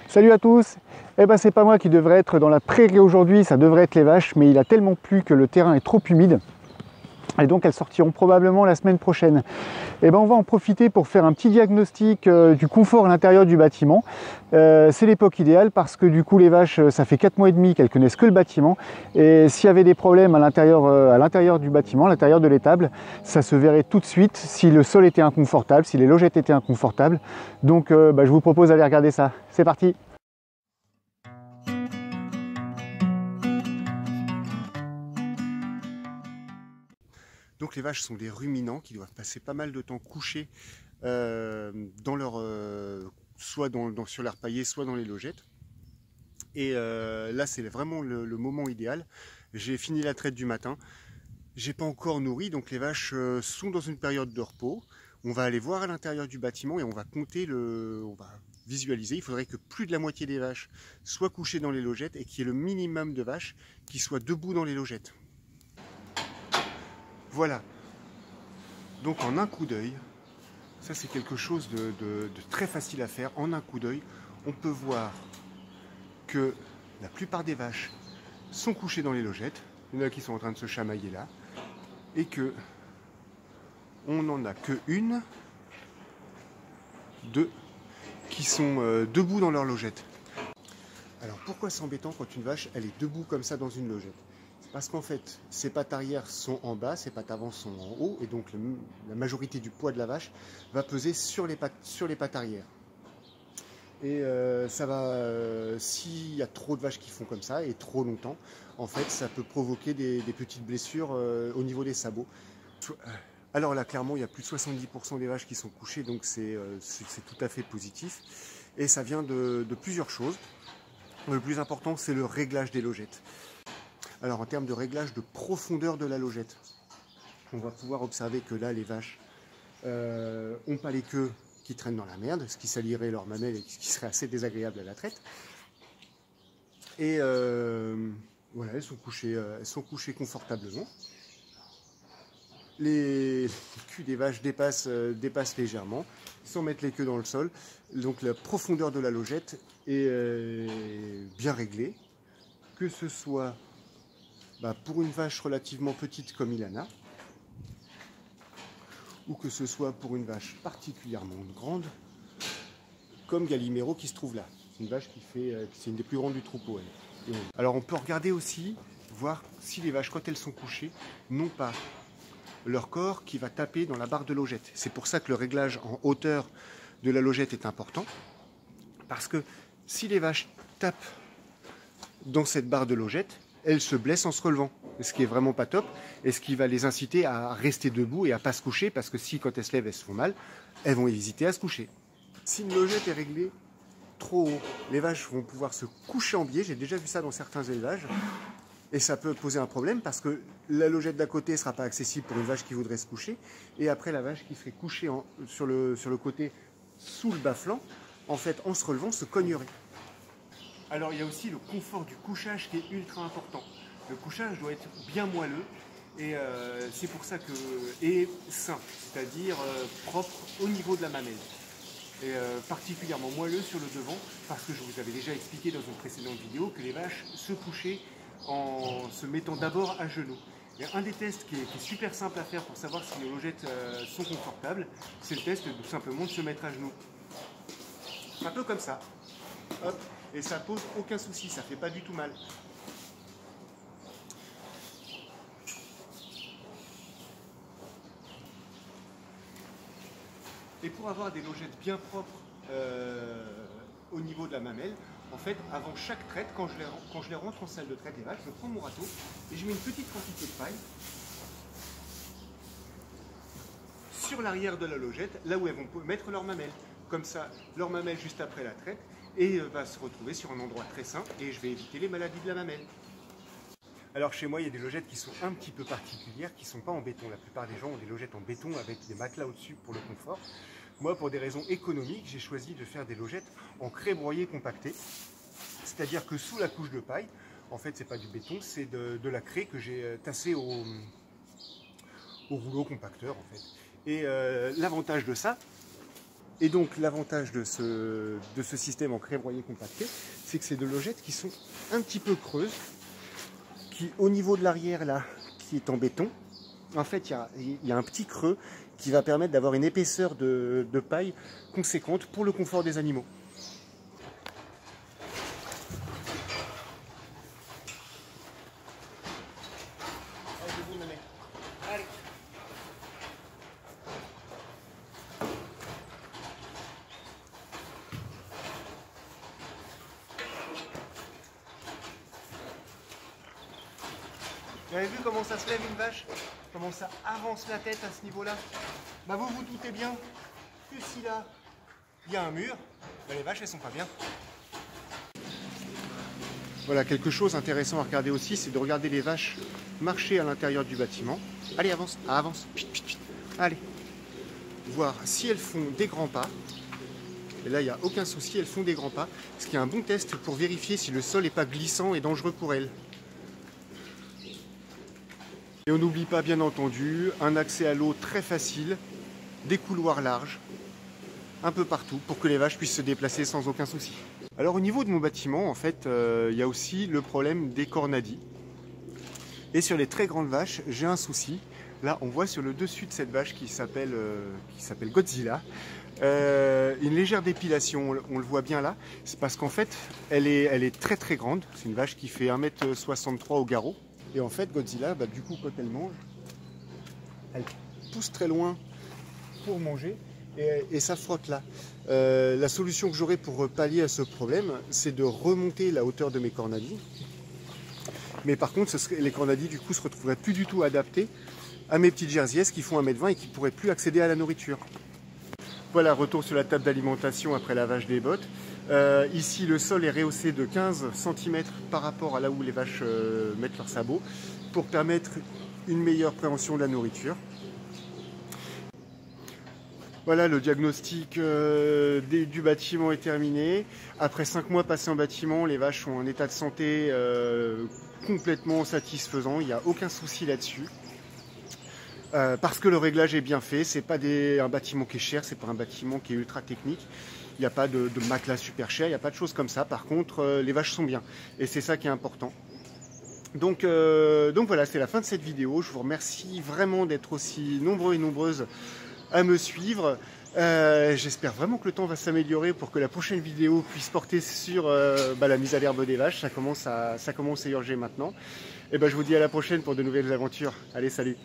Salut à tous. Eh ben c'est pas moi qui devrais être dans la prairie aujourd'hui, ça devrait être les vaches, mais il a tellement plu que le terrain est trop humide. Et donc elles sortiront probablement la semaine prochaine. Et ben on va en profiter pour faire un petit diagnostic du confort à l'intérieur du bâtiment. C'est l'époque idéale parce que du coup les vaches, ça fait 4 mois et demi qu'elles connaissent que le bâtiment. Et s'il y avait des problèmes à l'intérieur du bâtiment, à l'intérieur de l'étable, ça se verrait tout de suite si le sol était inconfortable, si les logettes étaient inconfortables. Donc je vous propose d'aller regarder ça. C'est parti! Donc les vaches sont des ruminants qui doivent passer pas mal de temps couchés dans leur, soit sur leur paillets, soit dans les logettes. Et là c'est vraiment le moment idéal. J'ai fini la traite du matin, j'ai pas encore nourri, donc les vaches sont dans une période de repos. On va aller voir à l'intérieur du bâtiment et on va compter on va visualiser. Il faudrait que plus de la moitié des vaches soient couchées dans les logettes et qu'il y ait le minimum de vaches qui soient debout dans les logettes. Voilà, donc en un coup d'œil, ça c'est quelque chose de très facile à faire. En un coup d'œil, on peut voir que la plupart des vaches sont couchées dans les logettes. Il y en a qui sont en train de se chamailler là. Et que on n'en a que une, deux, qui sont debout dans leur logette. Alors pourquoi c'est embêtant quand une vache elle est debout comme ça dans une logette? Parce qu'en fait, ses pattes arrière sont en bas, ses pattes avant sont en haut, et donc la majorité du poids de la vache va peser sur les pattes arrière. Et ça va, s'il y a trop de vaches qui font comme ça, et trop longtemps, en fait, ça peut provoquer des petites blessures au niveau des sabots. Alors là, clairement, il y a plus de 70% des vaches qui sont couchées, donc c'est tout à fait positif. Et ça vient de plusieurs choses. Le plus important, c'est le réglage des logettes. Alors en termes de réglage de profondeur de la logette, on va pouvoir observer que là les vaches n'ont pas les queues qui traînent dans la merde, ce qui salirait leur mamelle et ce qui serait assez désagréable à la traite. Et voilà, elles sont couchées confortablement. Les culs des vaches dépassent légèrement, sans mettre les queues dans le sol. Donc la profondeur de la logette est bien réglée, que ce soit pour une vache relativement petite comme Ilana, ou que ce soit pour une vache particulièrement grande comme Galimero qui se trouve là. C'est une vache c'est une des plus grandes du troupeau. Alors on peut regarder aussi, voir si les vaches quand elles sont couchées n'ont pas leur corps qui va taper dans la barre de logette. C'est pour ça que le réglage en hauteur de la logette est important, parce que si les vaches tapent dans cette barre de logette, elles se blessent en se relevant, ce qui est vraiment pas top, et ce qui va les inciter à rester debout et à pas se coucher, parce que si quand elles se lèvent, elles se font mal, elles vont hésiter à se coucher. Si une logette est réglée trop haut, les vaches vont pouvoir se coucher en biais, j'ai déjà vu ça dans certains élevages, et ça peut poser un problème, parce que la logette d'à côté ne sera pas accessible pour une vache qui voudrait se coucher, et après la vache qui serait couchée sur le côté sous le bas-flanc, en fait, en se relevant, se cognerait. Alors il y a aussi le confort du couchage qui est ultra important. Le couchage doit être bien moelleux et c'est pour ça et sain, c'est-à-dire propre au niveau de la mamelle. Et particulièrement moelleux sur le devant, parce que je vous avais déjà expliqué dans une précédente vidéo que les vaches se couchaient en se mettant d'abord à genoux. Et un des tests qui est super simple à faire pour savoir si les logettes sont confortables, c'est le test tout simplement de se mettre à genoux. Un peu comme ça. Hop. Et ça pose aucun souci, ça fait pas du tout mal. Et pour avoir des logettes bien propres au niveau de la mamelle, en fait, avant chaque traite, quand je les rentre en salle de traite, les vaches, je prends mon râteau et je mets une petite quantité de paille sur l'arrière de la logette, là où elles vont mettre leur mamelle. Comme ça, leur mamelle juste après la traite, et va se retrouver sur un endroit très sain, et je vais éviter les maladies de la mamelle. Alors chez moi, il y a des logettes qui sont un petit peu particulières, qui ne sont pas en béton. La plupart des gens ont des logettes en béton avec des matelas au-dessus pour le confort. Moi, pour des raisons économiques, j'ai choisi de faire des logettes en craie broyée compactée. C'est-à-dire que sous la couche de paille, en fait, c'est pas du béton, c'est de la craie que j'ai tassée au rouleau compacteur, en fait. Et l'avantage de ça, Et donc l'avantage de ce système en craie broyée compactée, c'est que c'est de logettes qui sont un petit peu creuses, qui au niveau de l'arrière là, qui est en béton, en fait il y a un petit creux qui va permettre d'avoir une épaisseur de paille conséquente pour le confort des animaux. Vous avez vu comment ça se lève une vache? Comment ça avance la tête à ce niveau-là? Bah vous vous doutez bien que si là, il y a un mur, bah les vaches elles sont pas bien. Voilà, quelque chose d'intéressant à regarder aussi, c'est de regarder les vaches marcher à l'intérieur du bâtiment. Allez, avance, avance, pit, pit, pit. Allez. Voir si elles font des grands pas. Et là, il n'y a aucun souci, elles font des grands pas. Ce qui est un bon test pour vérifier si le sol n'est pas glissant et dangereux pour elles. Et on n'oublie pas, bien entendu, un accès à l'eau très facile, des couloirs larges, un peu partout, pour que les vaches puissent se déplacer sans aucun souci. Alors au niveau de mon bâtiment, en fait, il y a aussi le problème des cornadis. Et sur les très grandes vaches, j'ai un souci. Là, on voit sur le dessus de cette vache qui s'appelle Godzilla, une légère dépilation, on le voit bien là. C'est parce qu'en fait, elle est très très grande. C'est une vache qui fait 1,63 m au garrot. Et en fait, Godzilla, bah, du coup, quand elle mange, elle pousse très loin pour manger et ça frotte là. La solution que j'aurais pour pallier à ce problème, c'est de remonter la hauteur de mes cornadis. Mais par contre, les cornadis, du coup, se retrouveraient plus du tout adaptés à mes petites jersiaises qui font 1,20 m et qui ne pourraient plus accéder à la nourriture. Voilà, retour sur la table d'alimentation après lavage des bottes. Ici, le sol est rehaussé de 15 cm par rapport à là où les vaches mettent leurs sabots pour permettre une meilleure préhension de la nourriture. Voilà, le diagnostic du bâtiment est terminé. Après 5 mois passés en bâtiment, les vaches ont un état de santé complètement satisfaisant. Il n'y a aucun souci là-dessus. Parce que le réglage est bien fait, c'est pas un bâtiment qui est cher, c'est pas un bâtiment qui est ultra technique. Il n'y a pas de matelas super cher, il n'y a pas de choses comme ça. Par contre, les vaches sont bien. Et c'est ça qui est important. Donc voilà, c'est la fin de cette vidéo. Je vous remercie vraiment d'être aussi nombreux et nombreuses à me suivre. J'espère vraiment que le temps va s'améliorer pour que la prochaine vidéo puisse porter sur la mise à l'herbe des vaches. Ça commence à urger maintenant. Et je vous dis à la prochaine pour de nouvelles aventures. Allez, salut!